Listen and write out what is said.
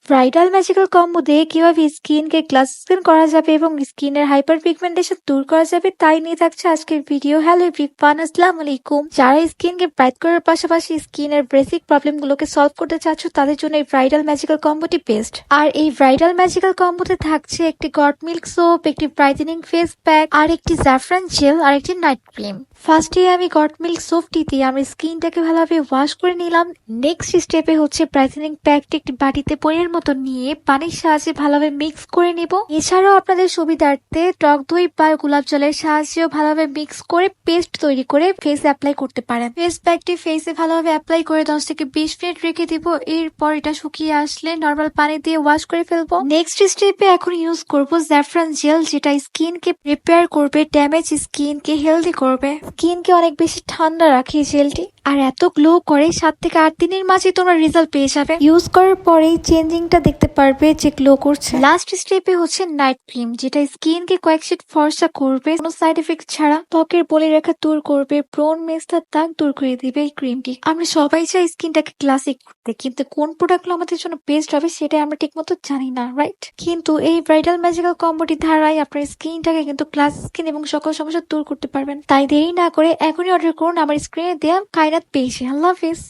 Bridal magical combo দিয়ে কিভাবে স্কিনকে গ্লাস স্কিন করা যাবে এবং স্কিনের হাইপার পিগমেন্টেশন দূর করা যাবে তাই নিয়ে থাকছে আজকের ভিডিও। হ্যালো এভরিওয়ান, আসসালামু আলাইকুম। যারা স্কিনকে ব্রাইট করার পাশাপাশি স্কিনের বেসিক প্রবলেমগুলোকে সলভ করতে চাচ্ছ তাদের জন্য এই ব্রাইডাল ম্যাজিক্যাল কম্বোটি বেস্ট। আর এই ব্রাইডাল ম্যাজিক্যাল কম্বোতে থাকছে একটি গট মিল্ক সোপ, একটি ব্রাইটেনিং ফেস প্যাক, আর একটি জাফরান জেল, আর একটি নাইট ক্রিম। ফার্স্টে আমি গট মিল্ক সোপটি দিয়ে আমার স্কিনটাকে ভালোভাবে ওয়াশ করে নিলাম। নেক্সট স্টেপে হচ্ছে ব্রাইটেনিং প্যাকটি একটি বাটিতে পনির মতো নিয়ে পানির সাহায্যে ভালোভাবে মিক্স করে নিব। এছাড়াও আপনাদের সুবিধার্থে টক দই বা গোলাপ জলের সাহায্যেও ভালোভাবে মিক্স করে পেস্ট তৈরি করে ফেসে অ্যাপ্লাই করতে পারেন। ফেস প্যাকটি ফেসে ভালোভাবে অ্যাপ্লাই করে 10 থেকে 20 মিনিট রেখে দিব। এরপর এটা শুকিয়ে আসলে নর্মাল পানি দিয়ে ওয়াশ করে ফেলবো। নেক্সট স্টেপে এখন ইউজ করব জাফরান জেল, যেটা স্কিনকে প্রিপেয়ার করবে, ড্যামেজ স্কিনকে হেলদি করবে, স্কিনকে অনেক বেশি ঠান্ডা রাখে এই জেলটি, আর এত গ্লো করে 7 থেকে 8 দিনের মাঝে তোমরা রেজাল্ট পেয়ে যাবে। ইউজ করার পরেই চেঞ্জিংটা দেখতে পারবে যে গ্লো করছে। লাস্ট স্টেপে হচ্ছে নাইট ক্রিম, যেটা স্কিনকে কয়েক শেড ফর্সা করবে কোনো সাইড এফেক্ট ছাড়া, ত্বকের বলি রেখা দূর করবে, ব্রন মেস্তার দাগ দূর করে দিবে এই ক্রিমটি। আমরা সবাই চাই স্কিনটাকে ক্লাসিক করতে, কিন্তু কোন প্রোডাক্টগুলো আমাদের জন্য বেস্ট হবে সেটা আমরা ঠিক মতো জানি না, রাইট? কিন্তু এই ব্রাইডাল ম্যাজিক্যাল কম্বোটি ধারায় আপনার স্কিনটাকে কিন্তু ক্লাস স্কিন এবং সকল সমস্যা দূর করতে পারবেন। তাই দেরি না করে এখনই অর্ডার করুন আমার স্ক্রিনে দেওয়া কায়নাত পেজে। আল্লাহ হাফিজ।